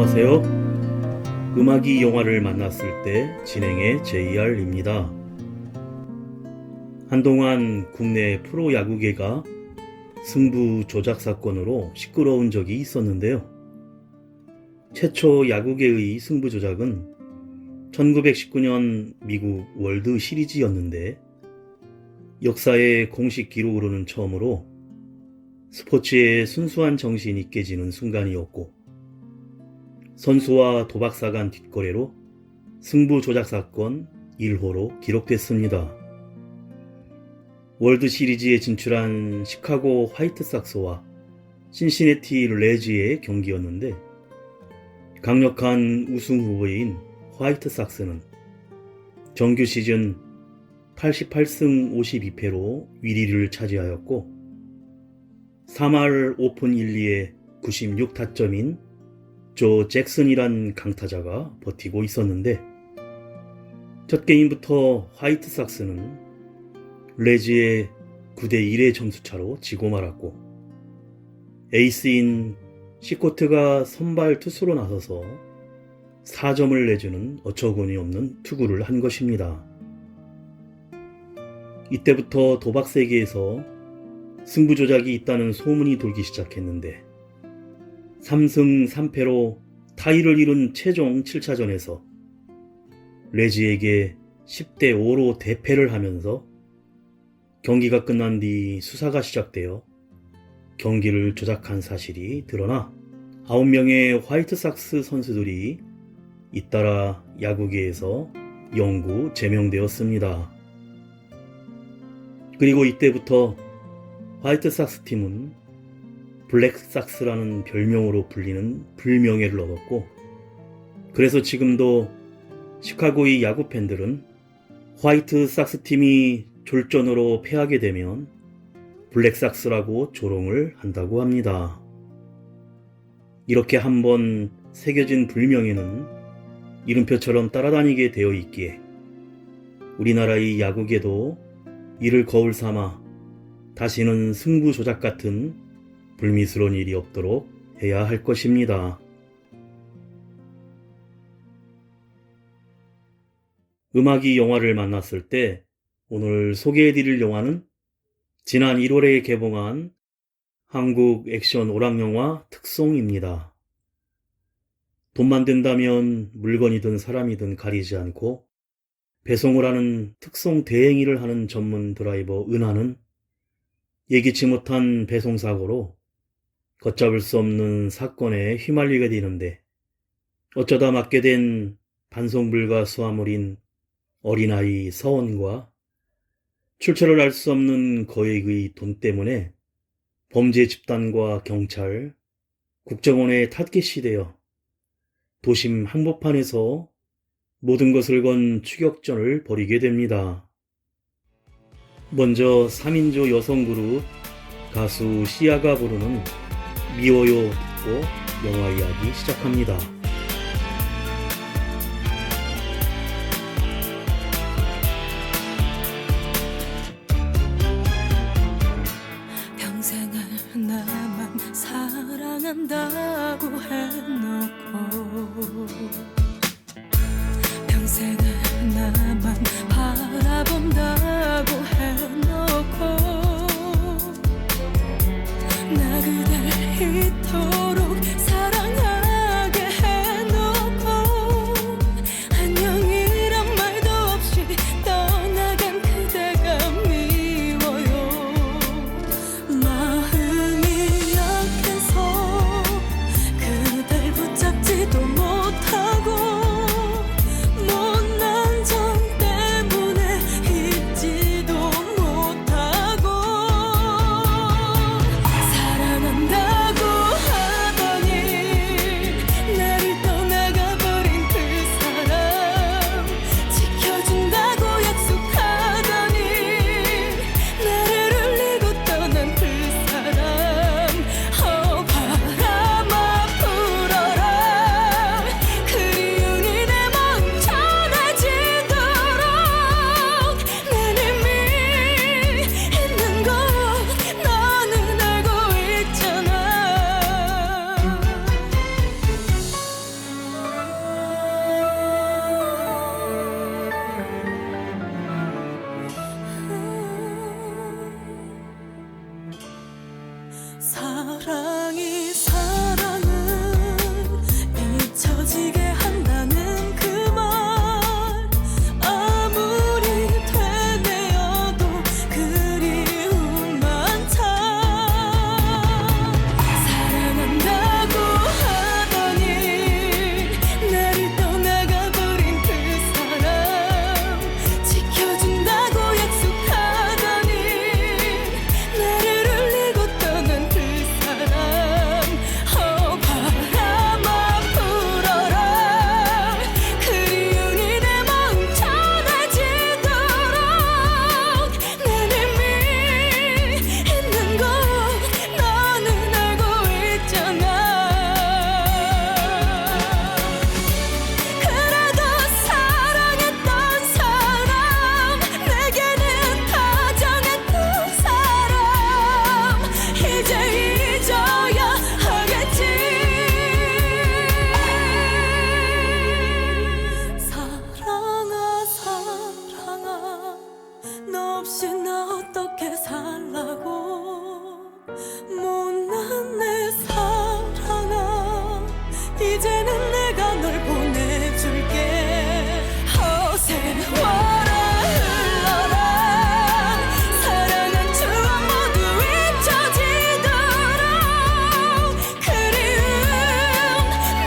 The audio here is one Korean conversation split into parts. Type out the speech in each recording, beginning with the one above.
안녕하세요. 음악이 영화를 만났을 때 진행의 JR입니다. 한동안 국내 프로야구계가 승부 조작 사건으로 시끄러운 적이 있었는데요. 최초 야구계의 승부 조작은 1919년 미국 월드 시리즈였는데 역사의 공식 기록으로는 처음으로 스포츠의 순수한 정신이 깨지는 순간이었고, 선수와 도박사 간 뒷거래로 승부 조작 사건 1호로 기록됐습니다. 월드 시리즈에 진출한 시카고 화이트삭스와 신시내티 레즈의 경기였는데, 강력한 우승 후보인 화이트삭스는 정규 시즌 88승 52패로 1위를 차지하였고, 3할 오픈 1리에 96타점인 조 잭슨이란 강타자가 버티고 있었는데, 첫 게임부터 화이트삭스는 레즈의 9대1의 점수차로 지고 말았고, 에이스인 시코트가 선발 투수로 나서서 4점을 내주는 어처구니 없는 투구를 한 것입니다. 이때부터 도박 세계에서 승부 조작이 있다는 소문이 돌기 시작했는데, 3승 3패로 타이를 이룬 최종 7차전에서 레즈에게 10대5로 대패를 하면서 경기가 끝난 뒤 수사가 시작되어 경기를 조작한 사실이 드러나 9명의 화이트삭스 선수들이 잇따라 야구계에서 영구 제명되었습니다. 그리고 이때부터 화이트삭스 팀은 블랙삭스라는 별명으로 불리는 불명예를 얻었고, 그래서 지금도 시카고의 야구 팬들은 화이트삭스 팀이 졸전으로 패하게 되면 블랙삭스라고 조롱을 한다고 합니다. 이렇게 한번 새겨진 불명예는 이름표처럼 따라다니게 되어 있기에 우리나라의 야구계도 이를 거울 삼아 다시는 승부 조작 같은 불미스러운 일이 없도록 해야 할 것입니다. 음악이 영화를 만났을 때 오늘 소개해드릴 영화는 지난 1월에 개봉한 한국 액션 오락영화 특송입니다. 돈만 된다면 물건이든 사람이든 가리지 않고 배송을 하는 특송 대행일을 하는 전문 드라이버 은하는 예기치 못한 배송사고로 걷잡을 수 없는 사건에 휘말리게 되는데, 어쩌다 맡게 된 반송불가 수화물인 어린아이 서원과 출처를 알 수 없는 거액의 돈 때문에 범죄 집단과 경찰, 국정원에 타깃이 도심 한복판에서 모든 것을 건 추격전을 벌이게 됩니다. 먼저 3인조 여성 그룹 가수 시아가 부르는 미워요 듣고 영화 이야기 시작합니다. 평생을 나만 사랑한다고 해놓고 평생을 나만 바라본다고 해놓고 나 그댈 이토록 사랑하게 해놓고 안녕이란 말도 없이 떠나간 그대가 미워요. 마음이 약해서 그댈 붙잡지도 못하고 못난 정 때문에 잊지도 못하고 사랑한다고 이제 잊어야 하겠지. 사랑아 사랑아 너 없이 나 어떻게 살라고. 못난 내 사랑아 이제는 내가 널 보내줄게. 세월아 흘러라 사랑한 추억 모두 잊혀지도록 그리움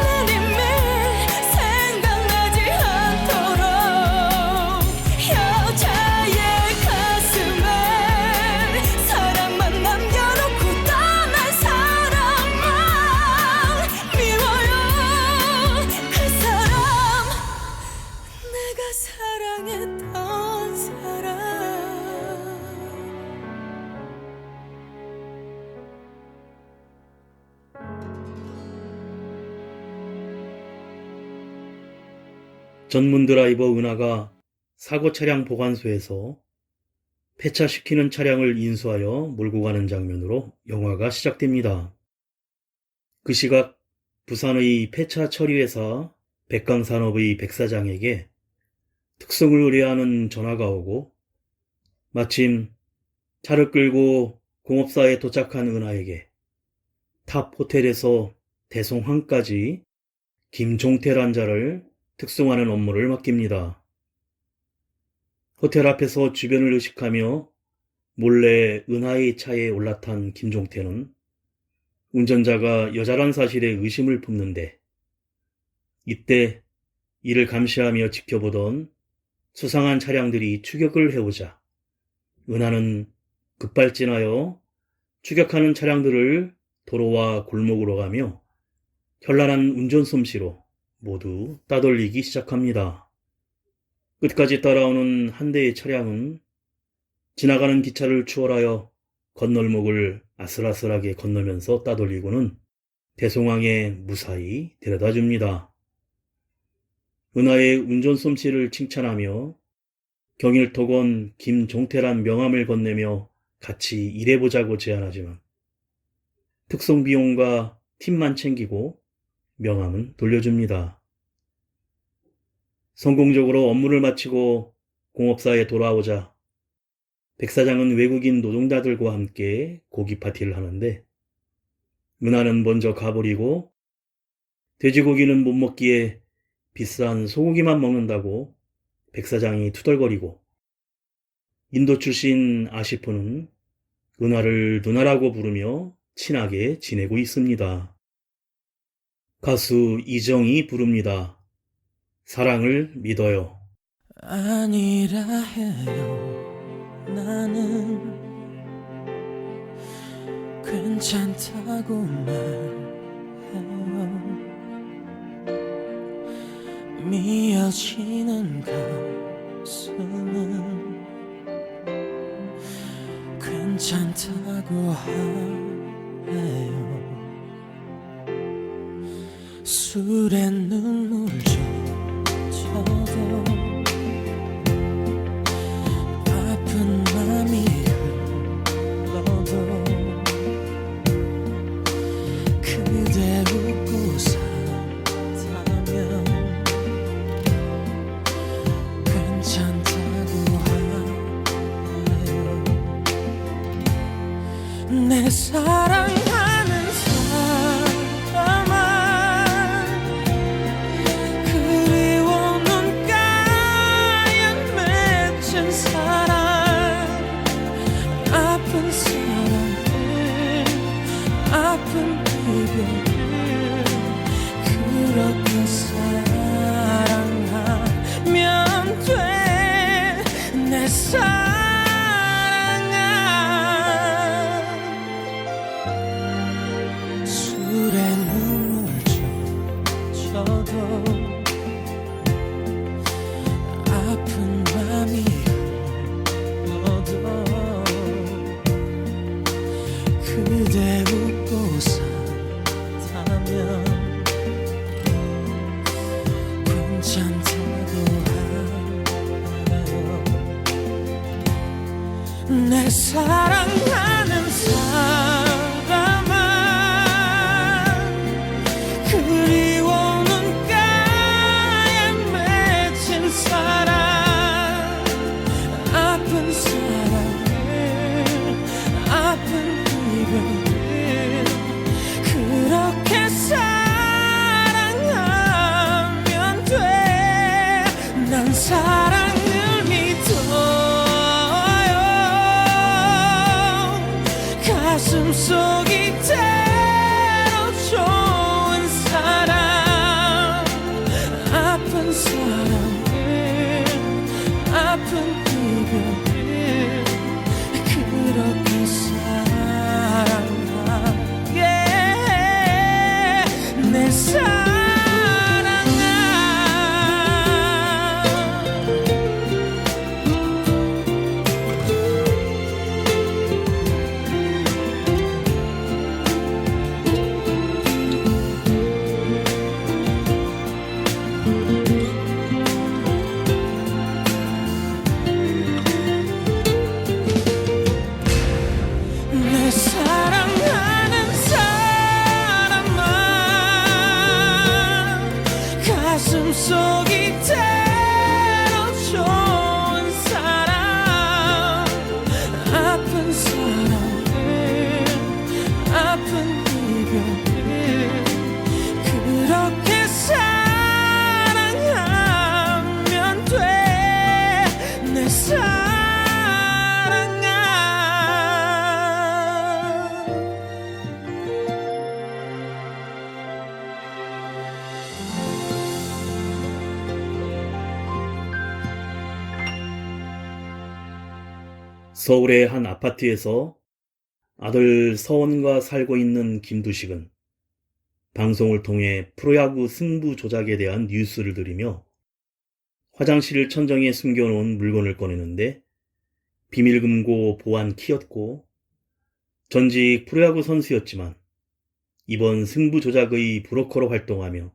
내님을 생각나지 않도록 여자의 가슴에 사랑만 남겨놓고 떠날 사람만 미워요. 그 사람 내가 사랑했던 사람. 전문 드라이버 은하가 사고 차량 보관소에서 폐차시키는 차량을 인수하여 몰고 가는 장면으로 영화가 시작됩니다. 그 시각 부산의 폐차 처리회사 백강산업의 백 사장에게 특성을 의뢰하는 전화가 오고 마침 차를 끌고 공업사에 도착한 은하에게 탑 호텔에서 대송항까지 김종태란 자를 특송하는 업무를 맡깁니다. 호텔 앞에서 주변을 의식하며 몰래 은하의 차에 올라탄 김종태는 운전자가 여자란 사실에 의심을 품는데 이때 이를 감시하며 지켜보던 수상한 차량들이 추격을 해오자 은하는 급발진하여 추격하는 차량들을 도로와 골목으로 가며 현란한 운전 솜씨로 모두 따돌리기 시작합니다. 끝까지 따라오는 한 대의 차량은 지나가는 기차를 추월하여 건널목을 아슬아슬하게 건너면서 따돌리고는 대송항에 무사히 데려다줍니다. 은하의 운전 솜씨를 칭찬하며 경일토건 김종태란 명함을 건네며 같이 일해보자고 제안하지만 특송 비용과 팁만 챙기고 명함은 돌려줍니다. 성공적으로 업무를 마치고 공업사에 돌아오자 백 사장은 외국인 노동자들과 함께 고기 파티를 하는데 은하는 먼저 가버리고 돼지고기는 못 먹기에 비싼 소고기만 먹는다고 백 사장이 투덜거리고 인도 출신 아시프는 은하를 누나라고 부르며 친하게 지내고 있습니다. 가수 이정이 부릅니다. 사랑을 믿어요. 아니라 해요. 나는 괜찮다고 말해요. 미어지는 가슴은 괜찮다고 해요. 술에 눈물 젖어도 아픈 맘이 흘러도 그대 웃고 산다면 괜찮다고 해요. 내 사랑하는 사람아 그리워 눈가에 맺힌 사랑 아픈 사랑들 아픈 이별을 그렇게 사랑하면 돼 내 사랑아. 술에 눈물 젖어도 아픈 맘이 흘러도 그대 웃고 산다면 괜찮다고 해요. 내 사랑하는 사람 이별을 그렇게 사랑하면 돼. 난 사랑을 믿어요. 가슴속 이대로 좋은 사랑, 아픈 사랑을, 아픈 이별을 그렇게 사랑하게 내 사랑아. 내 사랑하는 사람아, 가슴속 이대로 좋은 사랑, 아픈 사랑을, 아픈 이별을 그렇게 사랑하면 돼. 내 사랑아. 서울의 한 아파트에서 아들 서원과 살고 있는 김두식은 방송을 통해 프로야구 승부 조작에 대한 뉴스를 들으며 화장실 천정에 숨겨놓은 물건을 꺼내는데 비밀금고 보안 키였고, 전직 프로야구 선수였지만 이번 승부 조작의 브로커로 활동하며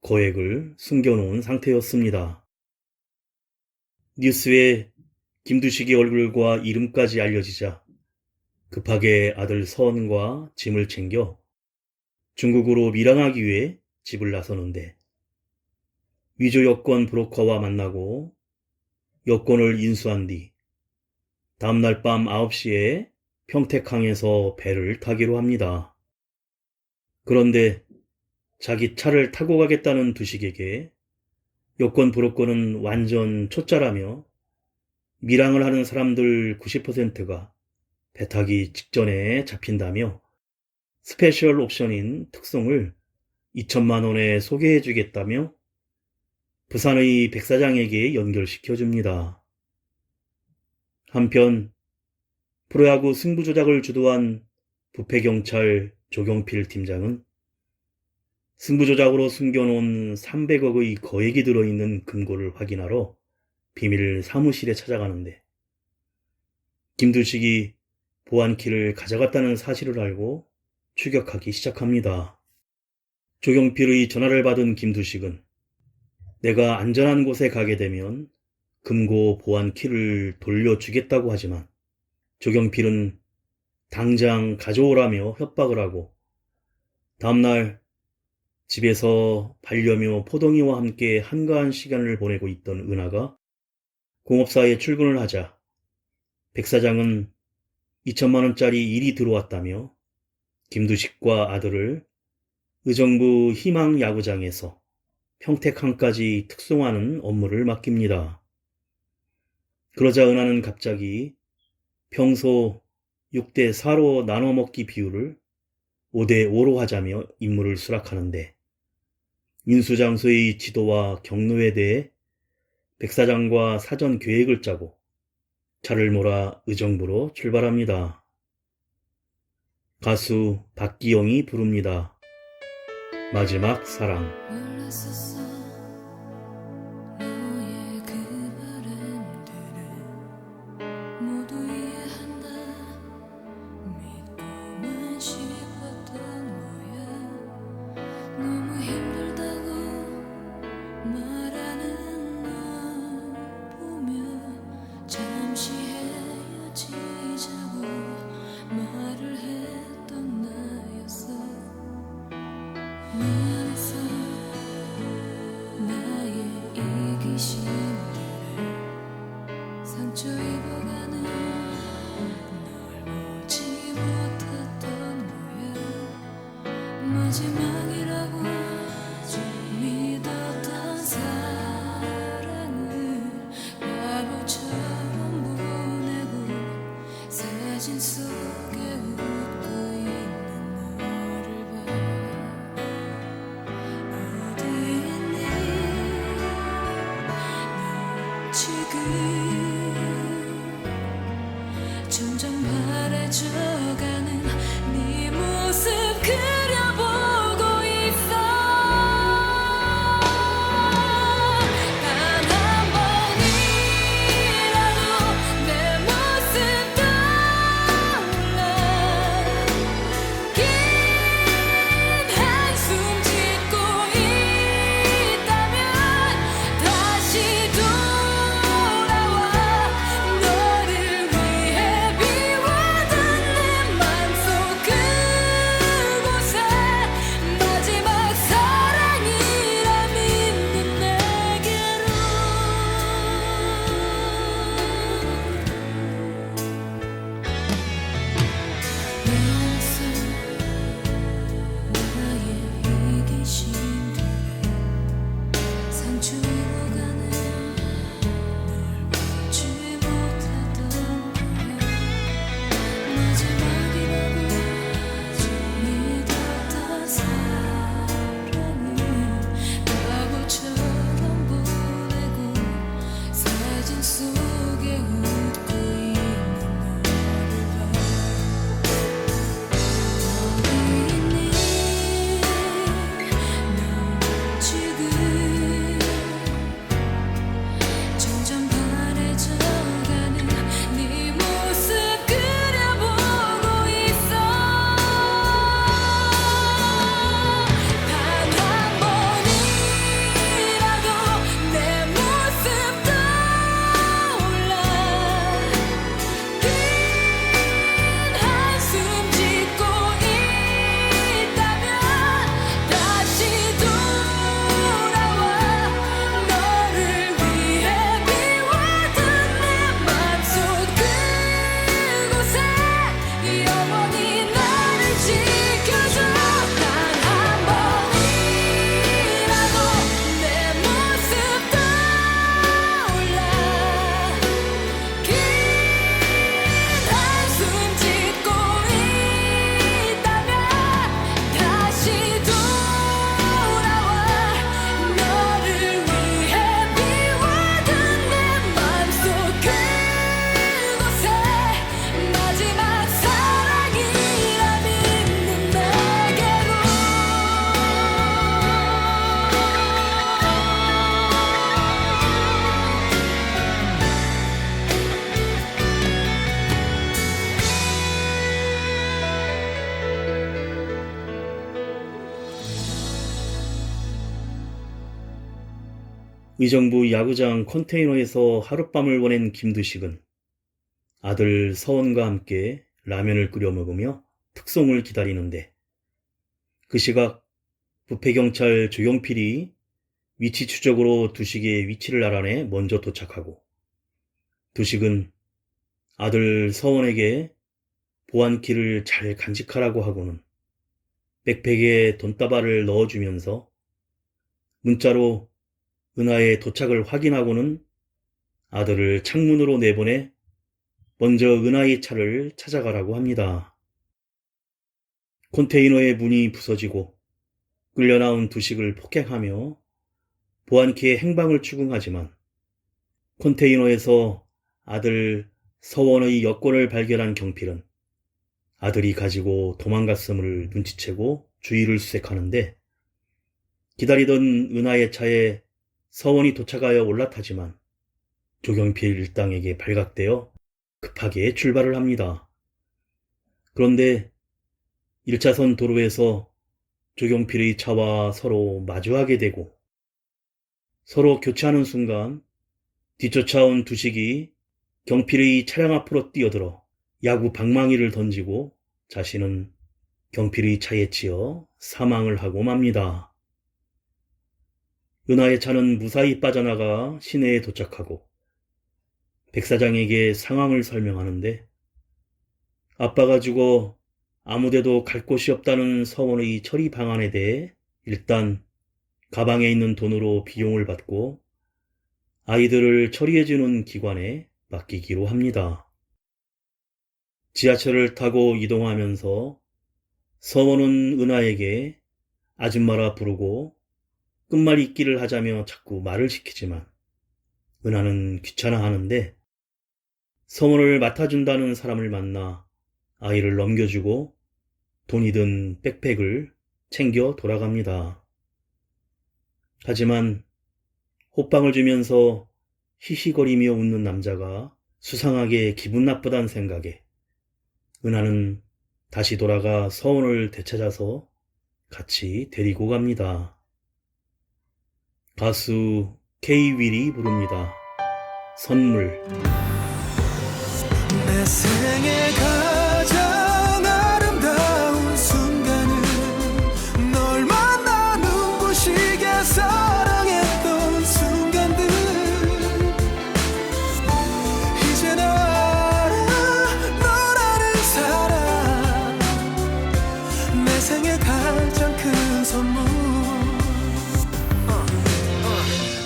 거액을 숨겨놓은 상태였습니다. 뉴스에 김두식의 얼굴과 이름까지 알려지자 급하게 아들 서원과 짐을 챙겨 중국으로 밀항하기 위해 집을 나서는데, 위조 여권 브로커와 만나고 여권을 인수한 뒤 다음날 밤 9시에 평택항에서 배를 타기로 합니다. 그런데 자기 차를 타고 가겠다는 두식에게 여권 브로커는 완전 초짜라며 밀항을 하는 사람들 90%가 배 타기 직전에 잡힌다며 스페셜 옵션인 특송을 2천만 원에 소개해 주겠다며 부산의 백사장에게 연결시켜 줍니다. 한편 프로야구 승부 조작을 주도한 부패경찰 조경필 팀장은 승부 조작으로 숨겨놓은 300억의 거액이 들어있는 금고를 확인하러 비밀 사무실에 찾아가는데, 김두식이 보안키를 가져갔다는 사실을 알고 추격하기 시작합니다. 조경필의 전화를 받은 김두식은 내가 안전한 곳에 가게 되면 금고 보안키를 돌려주겠다고 하지만 조경필은 당장 가져오라며 협박을 하고, 다음날 집에서 반려묘 포동이와 함께 한가한 시간을 보내고 있던 은하가 공업사에 출근을 하자 백 사장은 2천만 원짜리 일이 들어왔다며 김두식과 아들을 의정부 희망야구장에서 평택항까지 특송하는 업무를 맡깁니다. 그러자 은하는 갑자기 평소 6대4로 나눠 먹기 비율을 5대5로 하자며 임무를 수락하는데, 인수장소의 지도와 경로에 대해 백 사장과 사전 계획을 짜고 차를 몰아 의정부로 출발합니다. 가수 박기영이 부릅니다. 마지막 사랑. 몰랐었어 너의 그 바람들을 모두 이해한다 믿고만 싶었던 거야. 너무 힘들다고 말하는 너 보며 잠시 헤어지자고 말을 했던 나였어. 미안해서 마지막이라고 믿었던 사랑을 바보처럼 보내고 사진 속에 웃고 있는 너를 봐. 어디 있니 너 지금 점점 바래져가는 네 모습 그려보고 있어. 단 한 번이라도 내 모습 떠올라. 긴 한숨 짓고 있다면 다시 돌아와. 너를 위해 비워둔 내 맘속 그곳에 마지막 사랑이라 믿는 내게로. 미안했어 나의 이기심들에 상처가는 널 보지 못했던 거야. 마지막이라고 믿었던 사랑을 바보처럼 보내고 사진 속에 웃고 있는 너를 봐. 어디 있니 너 지금 점점 바래져가는 네 모습 그려보고 있어. 단 한 번이라도 내 모습 떠올라. 긴 한숨 짓고 있다면 다시 돌아와. 너를 위해 비워둔 내 맘속 그곳에 영원히 나를 지켜줘. 단 한 번이라도 내 모습 떠올라. 긴 한숨 짓고 있다면 다시 돌아와. 너를 위해 비워둔 내 맘속 그곳에 마지막 사랑이라 믿는 내게로. 의정부 야구장 컨테이너에서 하룻밤을 보낸 김두식은 아들 서원과 함께 라면을 끓여 먹으며 특송을 기다리는데, 그 시각 부패경찰 조용필이 위치 추적으로 두식의 위치를 알아내 먼저 도착하고, 두식은 아들 서원에게 보안키를 잘 간직하라고 하고는 백팩에 돈다발을 넣어주면서 문자로 은하의 도착을 확인하고는 아들을 창문으로 내보내 먼저 은하의 차를 찾아가라고 합니다. 컨테이너의 문이 부서지고 끌려나온 두식을 폭행하며 보안키의 행방을 추궁하지만, 컨테이너에서 아들 서원의 여권을 발견한 경필은 아들이 가지고 도망갔음을 눈치채고 주위를 수색하는데, 기다리던 은하의 차에 서원이 도착하여 올라타지만 조경필 일당에게 발각되어 급하게 출발을 합니다. 그런데 1차선 도로에서 조경필의 차와 서로 마주하게 되고, 서로 교차하는 순간 뒤쫓아온 두식이 경필의 차량 앞으로 뛰어들어 야구 방망이를 던지고 자신은 경필의 차에 치여 사망을 하고 맙니다. 은하의 차는 무사히 빠져나가 시내에 도착하고 백 사장에게 상황을 설명하는데, 아빠가 죽어 아무데도 갈 곳이 없다는 서원의 처리 방안에 대해 일단 가방에 있는 돈으로 비용을 받고 아이들을 처리해주는 기관에 맡기기로 합니다. 지하철을 타고 이동하면서 서원은 은하에게 아줌마라 부르고 끝말잇기를 하자며 자꾸 말을 시키지만 은하는 귀찮아하는데 서원을 맡아준다는 사람을 만나 아이를 넘겨주고 돈이 든 백팩을 챙겨 돌아갑니다. 하지만 호빵을 주면서 히히거리며 웃는 남자가 수상하게 기분 나쁘다는 생각에 은하는 다시 돌아가 서원을 되찾아서 같이 데리고 갑니다. 가수 K-윌이 부릅니다. 선물. 내 생애 가장 아름다운 순간은 널 만나 눈부시게 사랑했던 순간들. 이제 나 알아 너라는 사람, 내 생애 가장 큰 선물.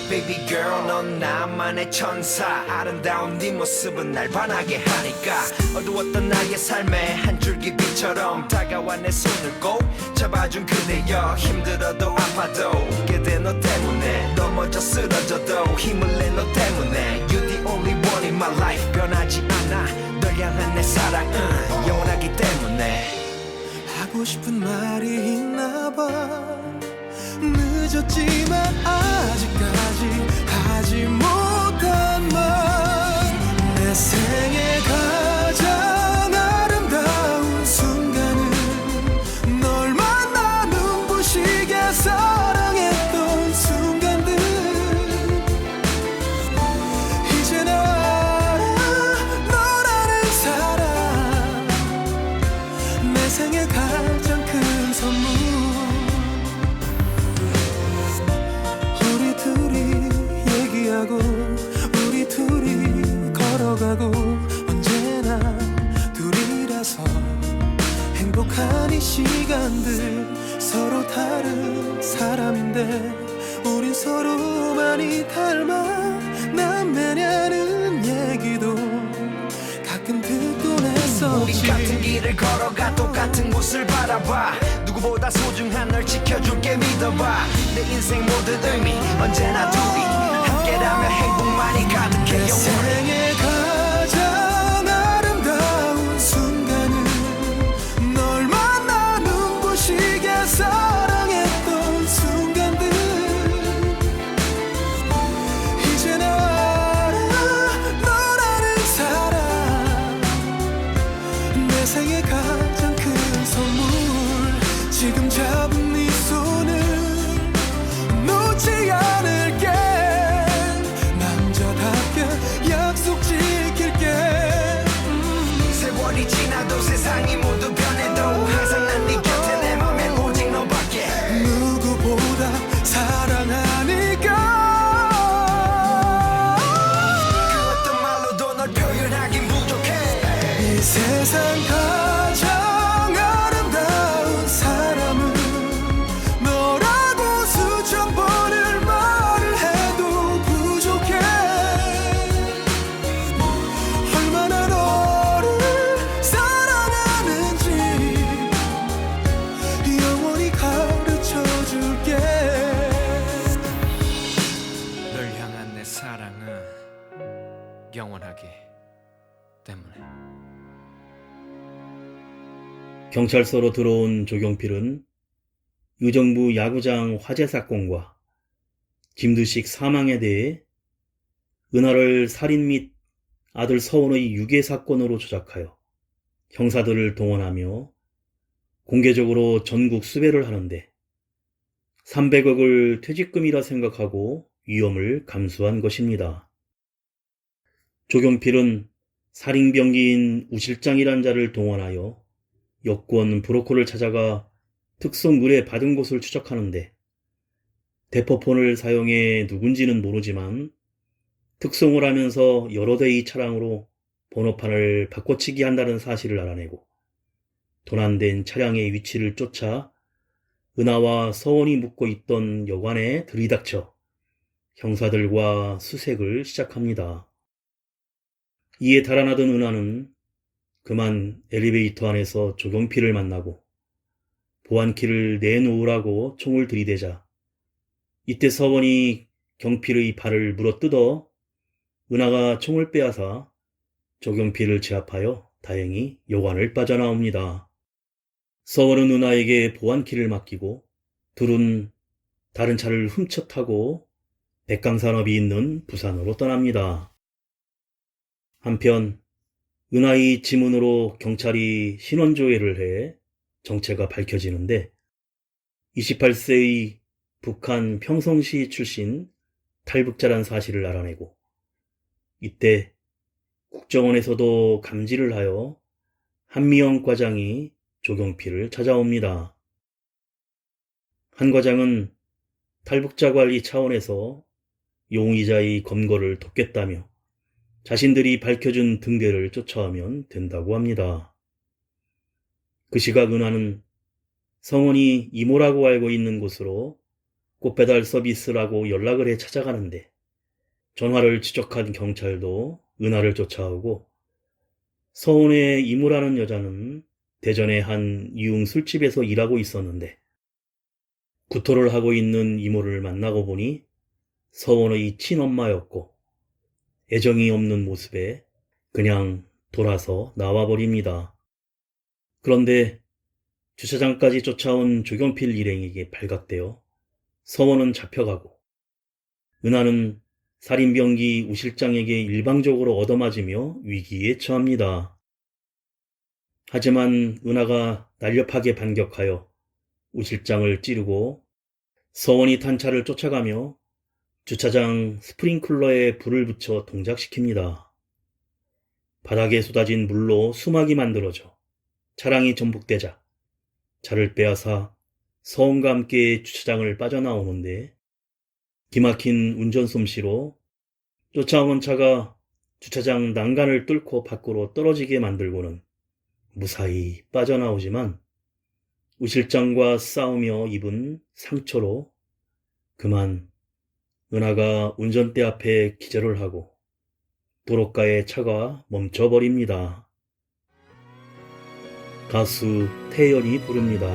Baby girl 넌 나만의 천사, 아름다운 네 모습은 날 반하게 하니까 어두웠던 나의 삶에 한 줄기 빛처럼 다가와 내 손을 꼭 잡아준 그대여. 힘들어도 아파도 웃게 된 너 때문에, 넘어져 쓰러져도 힘을 내 너 때문에. You're the only one in my life. 변하지 않아 널 향한 내 사랑은 영원하기 때문에. 하고 싶은 말이 있나 봐. 늦었지만 아직까지 하지 못한 말. 내 생애 가장 아름다운 순간은 널 만나 눈부시게 사랑했던 순간들. 이제 나 알아 너라는 사람, 내 생애 가장 큰 선물. 우리 둘이 걸어가고 언제나 둘이라서 행복한 이 시간들. 서로 다른 사람인데 우린 서로 많이 닮아 남매냐는 얘기도 가끔 듣곤 했었지. 우리 같은 길을 걸어가 똑같은 곳을 바라봐. 누구보다 소중한 널 지켜줄게 믿어봐. 내 인생 모든 의미 언제나 둘이 함께라면 행복만이 가득해. 내 생애 가장 아름다운 순간은 널 만나 눈부시게 사랑했던 순간들. 이제 나 알아 너라는 사람, 내 생애 가장 큰 선물. 지금 잡은 네 손을 놓지 않을게. 약속 지킬게. 세월이 지나도 세상이 모두 변해도 항상 난 네 곁에 내 맘엔 오직 너밖에. 누구보다 사랑하니까. 그 어떤 말로도 널 표현하긴 부족해. 이 세상 가장 아름다운 사람은 너라고 수천 번을 말을 해도 부족해. 얼마나 너를 사랑하는지 영원히 가르쳐줄게. 널 향한 내 사랑은 영원하기 때문에. 경찰서로 들어온 조경필은 의정부 야구장 화재 사건과 김두식 사망에 대해 은하를 살인 및 아들 서원의 유괴 사건으로 조작하여 형사들을 동원하며 공개적으로 전국 수배를 하는데 300억을 퇴직금이라 생각하고 위험을 감수한 것입니다. 조경필은 살인병기인 우실장이란 자를 동원하여 여권 브로커를 찾아가 특송 의뢰 받은 곳을 추적하는데 대포폰을 사용해 누군지는 모르지만 특송을 하면서 여러 대의 차량으로 번호판을 바꿔치기 한다는 사실을 알아내고 도난된 차량의 위치를 쫓아 은하와 서원이 묵고 있던 여관에 들이닥쳐 형사들과 수색을 시작합니다. 이에 달아나던 은하는 그만 엘리베이터 안에서 조경필을 만나고 보안키를 내놓으라고 총을 들이대자 이때 서원이 경필의 발을 물어뜯어 은하가 총을 빼앗아 조경필을 제압하여 다행히 여관을 빠져나옵니다. 서원은 은하에게 보안키를 맡기고 둘은 다른 차를 훔쳐 타고 백강산업이 있는 부산으로 떠납니다. 한편 은하의 지문으로 경찰이 신원조회를 해 정체가 밝혀지는데 28세의 북한 평성시 출신 탈북자란 사실을 알아내고 이때 국정원에서도 감지를 하여 한미영 과장이 조경필을 찾아옵니다. 한 과장은 탈북자 관리 차원에서 용의자의 검거를 돕겠다며 자신들이 밝혀준 등대를 쫓아오면 된다고 합니다. 그 시각 은하는 성원이 이모라고 알고 있는 곳으로 꽃배달 서비스라고 연락을 해 찾아가는데 전화를 추적한 경찰도 은하를 쫓아오고 서원의 이모라는 여자는 대전의 한 이용 술집에서 일하고 있었는데 구토를 하고 있는 이모를 만나고 보니 서원의 친엄마였고 애정이 없는 모습에 그냥 돌아서 나와버립니다. 그런데 주차장까지 쫓아온 조경필 일행에게 발각되어 서원은 잡혀가고 은하는 살인병기 우 실장에게 일방적으로 얻어맞으며 위기에 처합니다. 하지만 은하가 날렵하게 반격하여 우 실장을 찌르고 서원이 탄 차를 쫓아가며 주차장 스프링클러에 불을 붙여 동작시킵니다. 바닥에 쏟아진 물로 수막이 만들어져 차량이 전복되자 차를 빼앗아 서원과 함께 주차장을 빠져나오는데 기막힌 운전 솜씨로 쫓아오는 차가 주차장 난간을 뚫고 밖으로 떨어지게 만들고는 무사히 빠져나오지만 우 실장과 싸우며 입은 상처로 그만 은하가 운전대 앞에 기절을 하고 도로가에 차가 멈춰버립니다. 가수 태연이 부릅니다.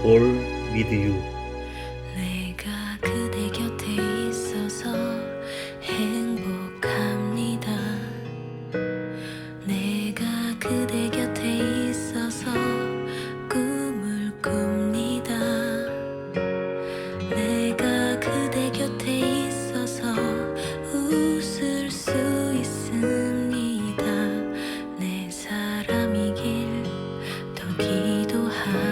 All with you. 내가 그대 곁에 있어서 행복합니다. 내가 그대 곁에 있어서 꿈을 꿉니다. 내가 그대 곁에 있어서 웃을 수 있습니다. 내 사람이길 더 기도합니다.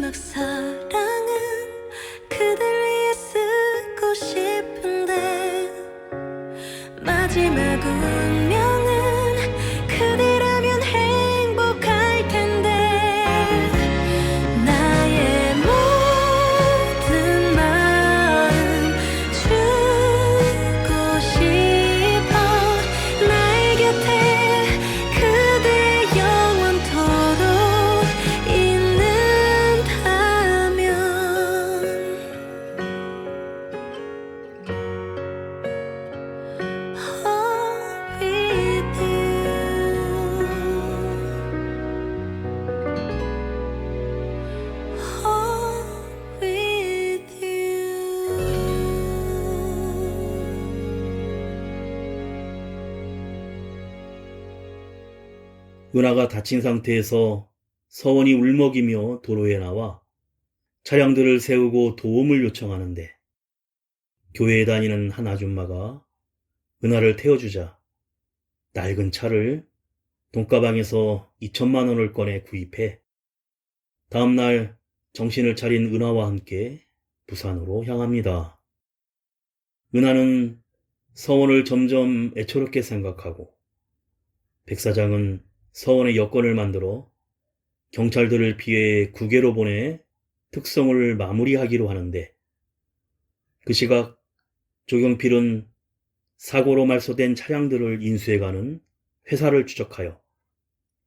마지막 사랑은 그댈 위해 쓰고 싶은데 마지막 운명은 그대라면 행복할 텐데 나의 모든 마음 주고 싶어 나의 곁에 그대 영원토록 있는다면 Oh, with you. Oh, with you. 은하가 다친 상태에서 서원이 울먹이며 도로에 나와 차량들을 세우고 도움을 요청하는데 교회에 다니는 한 아줌마가 은하를 태워주자 낡은 차를 돈가방에서 2천만 원을 꺼내 구입해 다음날 정신을 차린 은하와 함께 부산으로 향합니다. 은하는 서원을 점점 애처롭게 생각하고 백 사장은 서원의 여권을 만들어 경찰들을 피해 국외로 보내 특성을 마무리하기로 하는데 그 시각 조경필은 사고로 말소된 차량들을 인수해가는 회사를 추적하여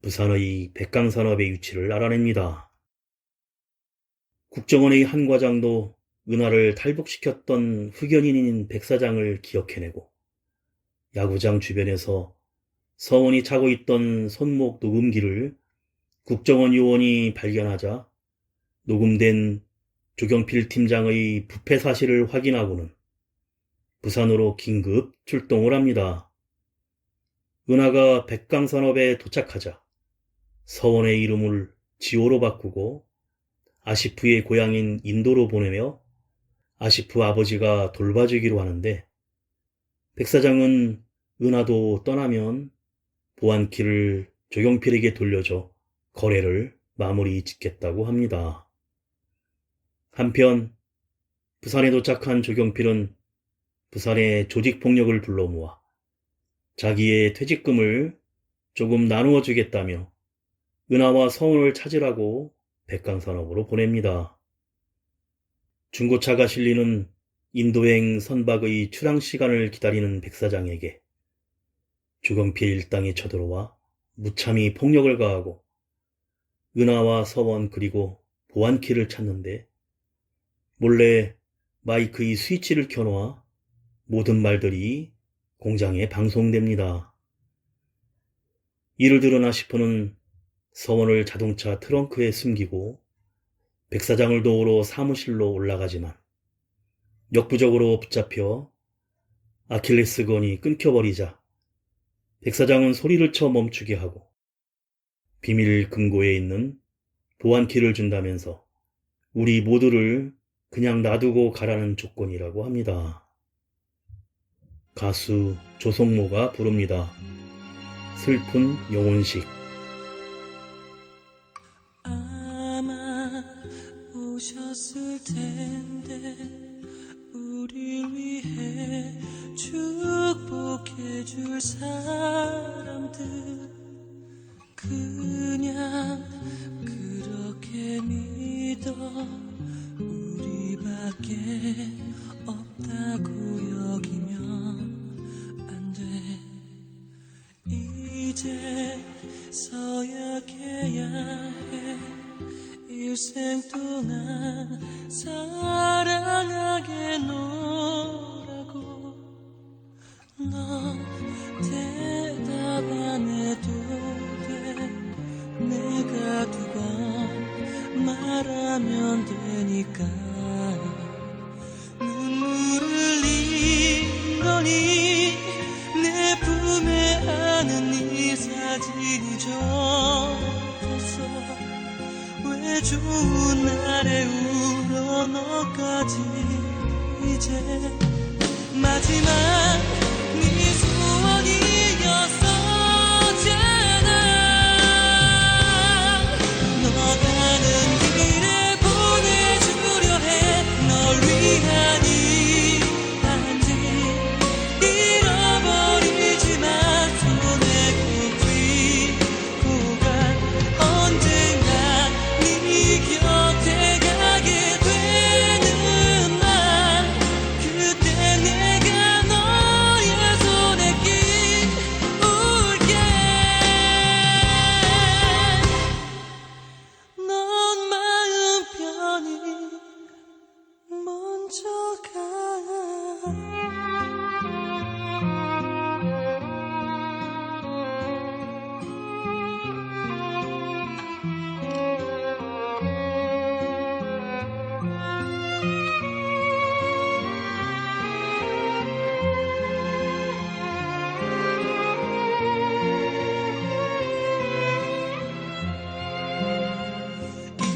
부산의 백강산업의 위치를 알아냅니다. 국정원의 한 과장도 은하를 탈북시켰던 흑연인인 백 사장을 기억해내고 야구장 주변에서 서원이 차고 있던 손목 녹음기를 국정원 요원이 발견하자 녹음된 조경필 팀장의 부패 사실을 확인하고는 부산으로 긴급 출동을 합니다. 은하가 백강산업에 도착하자 서원의 이름을 지호로 바꾸고 아시프의 고향인 인도로 보내며 아시프 아버지가 돌봐주기로 하는데 백 사장은 은하도 떠나면 보안키를 조경필에게 돌려줘 거래를 마무리 짓겠다고 합니다. 한편 부산에 도착한 조경필은 부산의 조직폭력을 불러 모아 자기의 퇴직금을 조금 나누어 주겠다며 은하와 서원을 찾으라고 백강산업으로 보냅니다. 중고차가 실리는 인도행 선박의 출항 시간을 기다리는 백 사장에게 조경필 일당이 쳐들어와 무참히 폭력을 가하고 은하와 서원 그리고 보안키를 찾는데 몰래 마이크의 스위치를 켜놓아 모든 말들이 공장에 방송됩니다. 이를 들은 아시프는 서원을 자동차 트렁크에 숨기고 백 사장을 도우러 사무실로 올라가지만 역부족으로 붙잡혀 아킬레스건이 끊겨버리자 백 사장은 소리를 쳐 멈추게 하고 비밀 금고에 있는 보안키를 준다면서 우리 모두를 그냥 놔두고 가라는 조건이라고 합니다. 가수 조성모가 부릅니다. 슬픈 영혼식. 아마 오셨을 텐데 우릴 위해 축복해 줄 사람들 그냥 그렇게 믿어 우리밖에 없다고 여기면 안 돼. 이제서야 해야 해. 일생 동안 사랑하게 놀라고 넌 대답 안 해도 돼. 내가 두 번 말하면 되니까 눈물을 흘린 거니 내 품에 안은 네 사진이 적었어. 왜 좋은 날에 울어 너까지 이제 마지막 네 소원이었었잖아. 너 가는 길에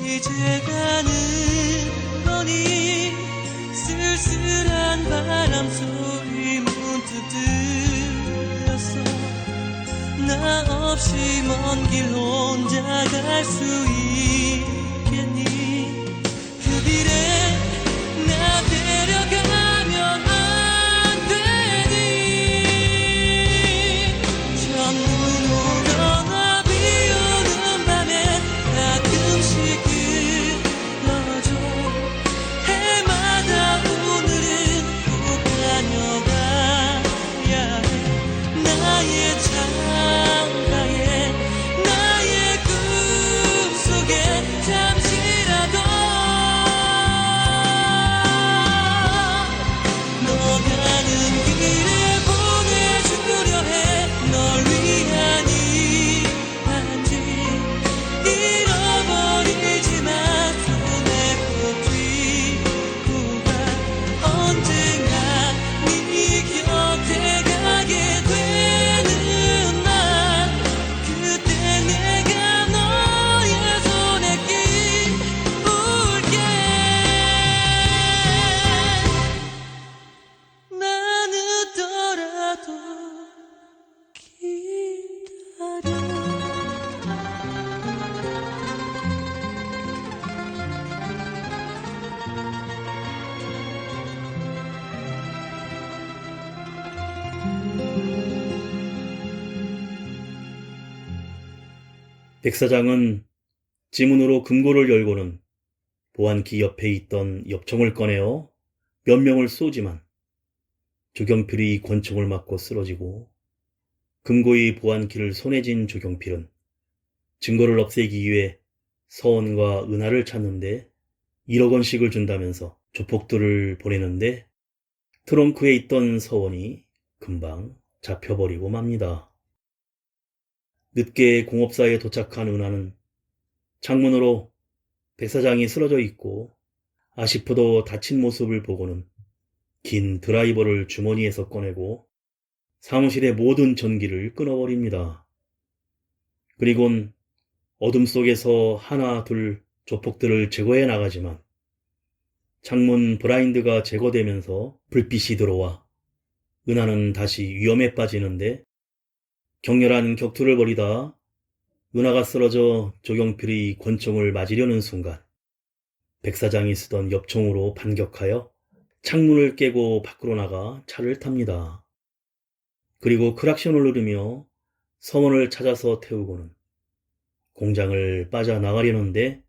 이제 가는 거니 쓸쓸한 바람 소리 문득 들렸어. 나 없이 먼 길 혼자 갈 수 있겠니? 그 길에 나 데려가면 안 되니? 첫눈 오거나 비 오는 밤에 가끔씩 들러줘. 해마다 오늘은 꼭 다녀가야 해. 나의 창가에 나의 꿈속에 잠시라도 너 가는 길에 보내주려 해. 널 위한 이 반지 잃어버리지 마. 손에 꼭 쥐고 가. 언젠가 네 곁에 가게 되는 날, 그때 내가 너의 손에 끼울게. 난 늦더라도 기다려. 백사장은 지문으로 금고를 열고는 보안기 옆에 있던 엽총을 꺼내어 몇 명을 쏘지만 조경필이 권총을 맞고 쓰러지고 금고의 보안키를 손에 쥔 조경필은 증거를 없애기 위해 서원과 은하를 찾는데 1억 원씩을 준다면서 조폭들을 보내는데 트렁크에 있던 서원이 금방 잡혀버리고 맙니다. 늦게 공업사에 도착한 은하는 창문으로 백사장이 쓰러져 있고 아시프도 다친 모습을 보고는 긴 드라이버를 주머니에서 꺼내고 사무실의 모든 전기를 끊어버립니다. 그리곤 어둠 속에서 하나 둘 조폭들을 제거해 나가지만 창문 블라인드가 제거되면서 불빛이 들어와 은하는 다시 위험에 빠지는데 격렬한 격투를 벌이다 은하가 쓰러져 조경필이 권총을 맞으려는 순간 백사장이 쓰던 엽총으로 반격하여 창문을 깨고 밖으로 나가 차를 탑니다. 그리고 크락션을 누르며 서원을 찾아서 태우고는 공장을 빠져나가려는데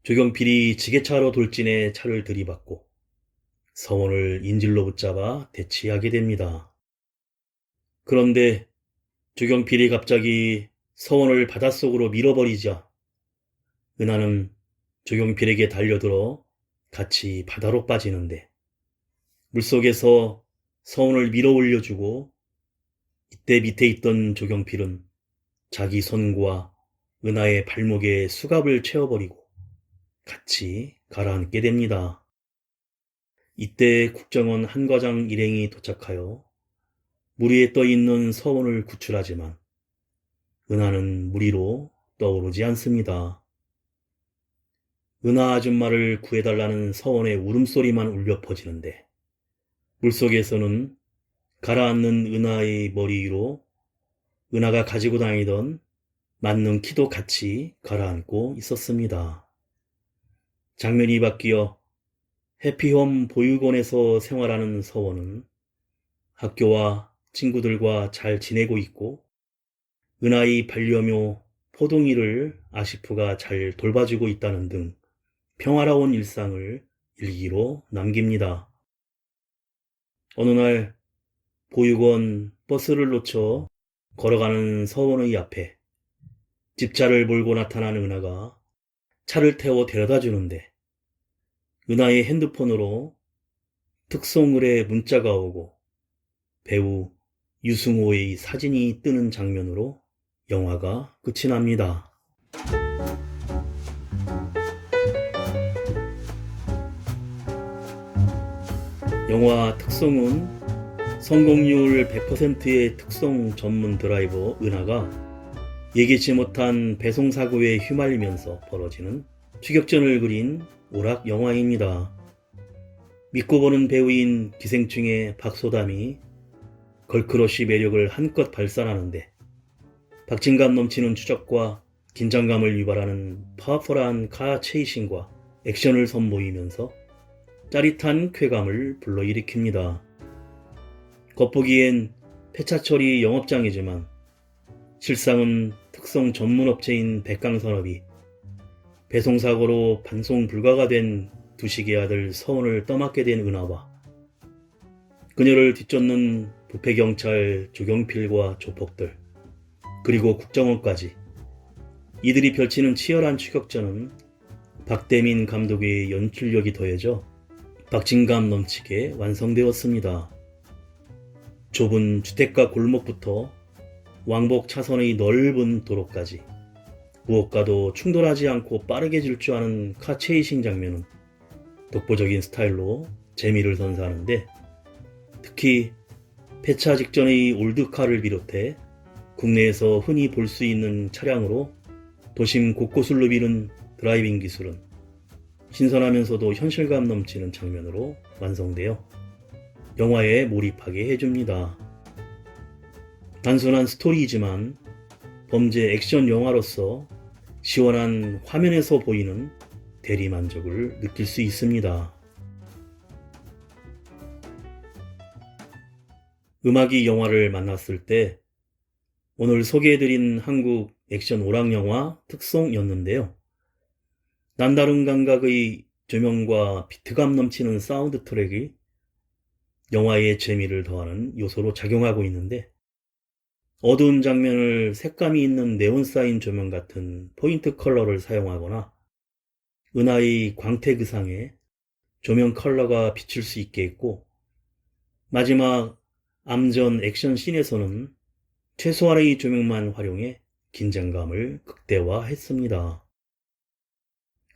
조경필이 지게차로 돌진해 차를 들이받고 서원을 인질로 붙잡아 대치하게 됩니다. 그런데 조경필이 갑자기 서원을 바닷속으로 밀어버리자 은하는 조경필에게 달려들어 같이 바다로 빠지는데 물속에서 서원을 밀어 올려주고 이때 밑에 있던 조경필은 자기 손과 은하의 발목에 수갑을 채워버리고 같이 가라앉게 됩니다. 이때 국정원 한과장 일행이 도착하여 물 위에 떠있는 서원을 구출하지만 은하는 물 위로 떠오르지 않습니다. 은하 아줌마를 구해달라는 서원의 울음소리만 울려 퍼지는데 물속에서는 가라앉는 은하의 머리 위로 은하가 가지고 다니던 맞는 키도 같이 가라앉고 있었습니다. 장면이 바뀌어 해피홈 보육원에서 생활하는 서원은 학교와 친구들과 잘 지내고 있고 은하의 반려묘 포동이를 아시프가 잘 돌봐주고 있다는 등 평화로운 일상을 일기로 남깁니다. 어느 날 보육원 버스를 놓쳐 걸어가는 서원의 앞에 집차를 몰고 나타난 은하가 차를 태워 데려다 주는데 은하의 핸드폰으로 특송을에 문자가 오고 배우 유승호의 사진이 뜨는 장면으로 영화가 끝이 납니다. 영화 특송은 성공률 100%의 특송 전문 드라이버 은하가 예기치 못한 배송사고에 휘말리면서 벌어지는 추격전을 그린 오락 영화입니다. 믿고 보는 배우인 기생충의 박소담이 걸크러쉬 매력을 한껏 발산하는데 박진감 넘치는 추적과 긴장감을 유발하는 파워풀한 카 체이싱과 액션을 선보이면서 짜릿한 쾌감을 불러일으킵니다. 겉보기엔 폐차 처리 영업장이지만 실상은 특송 전문업체인 백강산업이 배송사고로 반송 불가가 된 두식의 아들 서원을 떠맡게 된 은하와 그녀를 뒤쫓는 부패경찰 조경필과 조폭들 그리고 국정원까지 이들이 펼치는 치열한 추격전은 박대민 감독의 연출력이 더해져 박진감 넘치게 완성되었습니다. 좁은 주택가 골목부터 왕복 차선의 넓은 도로까지 무엇과도 충돌하지 않고 빠르게 질주하는 카체이싱 장면은 독보적인 스타일로 재미를 선사하는데 특히 폐차 직전의 올드카를 비롯해 국내에서 흔히 볼 수 있는 차량으로 도심 곳곳을 누비는 드라이빙 기술은 신선하면서도 현실감 넘치는 장면으로 완성되어 영화에 몰입하게 해줍니다. 단순한 스토리이지만 범죄 액션 영화로서 시원한 화면에서 보이는 대리만족을 느낄 수 있습니다. 음악이 영화를 만났을 때 오늘 소개해드린 한국 액션 오락영화 특송이었는데요. 남다른 감각의 조명과 비트감 넘치는 사운드 트랙이 영화의 재미를 더하는 요소로 작용하고 있는데 어두운 장면을 색감이 있는 네온사인 조명 같은 포인트 컬러를 사용하거나 은하의 광택의상에 조명 컬러가 비칠 수 있게 했고 마지막 암전 액션 씬에서는 최소한의 조명만 활용해 긴장감을 극대화했습니다.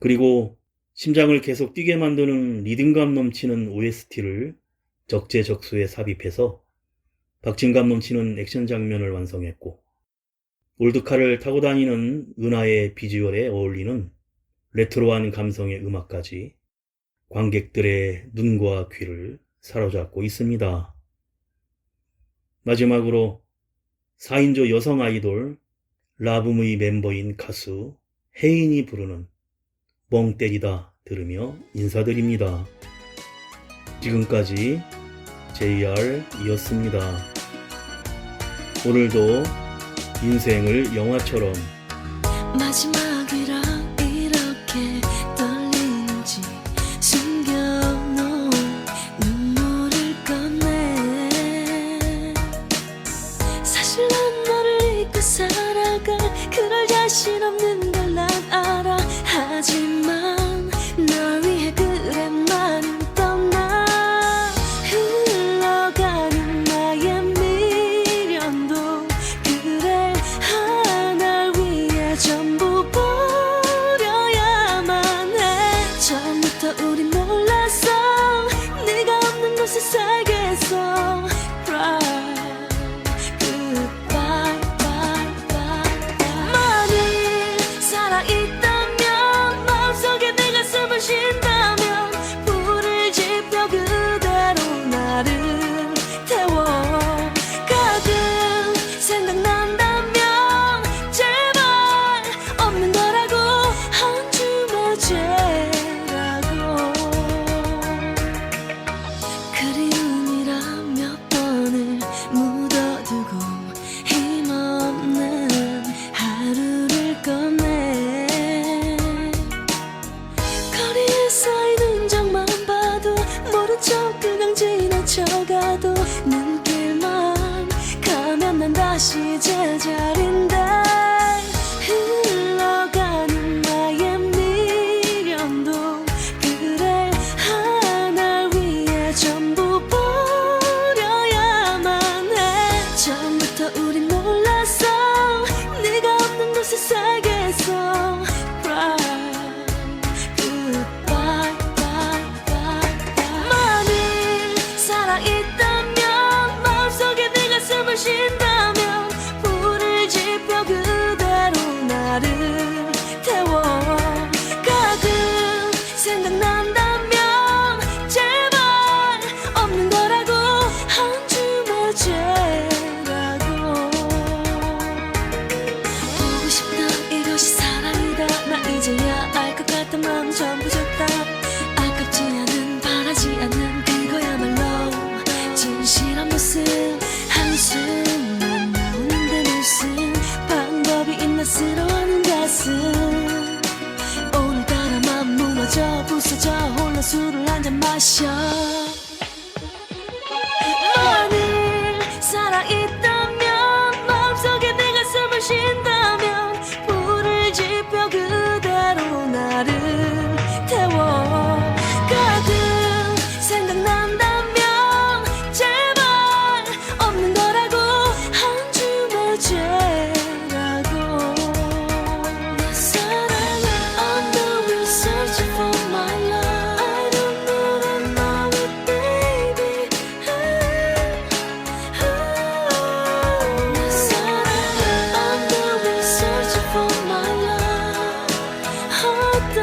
그리고 심장을 계속 뛰게 만드는 리듬감 넘치는 OST를 적재적소에 삽입해서 박진감 넘치는 액션 장면을 완성했고 올드카를 타고 다니는 은하의 비주얼에 어울리는 레트로한 감성의 음악까지 관객들의 눈과 귀를 사로잡고 있습니다. 마지막으로 4인조 여성 아이돌 라붐의 멤버인 가수 혜인이 부르는 멍 때리다 들으며 인사드립니다. 지금까지 JR이었습니다. 오늘도 인생을 영화처럼 마지막이라 이렇게 떨리는지 숨겨놓은 눈물을 꺼내 사실 난 너를 잊고 살아갈 그럴 자신 없는 걸 난 알아 하지만 널 위해 그래 나는 떠나 흘러가는 나의 미련도 그래 날 위해 전부 버려야만 해 처음부터 우린 몰랐어 네가 없는 곳에 살겠어 Right Goodbye Bye Bye 만일 살아있다면 마음속에 내 가슴을 쉰다면 불을 지펴 그대로 나를 태워 가끔 생각난다면 제발 없는 거라고 한 줌의 죄라고 그리움이라 몇 번을 묻어두고 힘없는 하루를 꺼내 거리에 쌓인 흔적만 봐도 모른 척 그냥 지나쳐가도 눈길만 가면 난 다시 제자리인데 흘러가는 나의 미련도 그래 날 위해 전부 쉰다면 불을 지펴 그대로 나를 태워 가끔 생각난다면 제발 없는 거라고 한 줌의 죄라고 보고 싶다 이것이 사랑이다 나 이제야 알 것 같던 마음 전부 줬다 아깝지 않은 바라지 않는 그거야말로 진실한 모습 한숨만 나오는데 무슨 방법이 있나 쓰러워하는 가슴 오늘따라 맘 무너져 부서져 홀로 술을 한 잔 마셔 만일 살아있다면 마음속에 내 가슴을 쉰다면 불을 지펴 그대로 나를 태워 가끔 생각난다면 제발 없는 거라고 한 줌의 죄라고 내 사랑아 I know you're searching for my love I don't know it baby 내 사랑아 I know you're searching for my love 어떤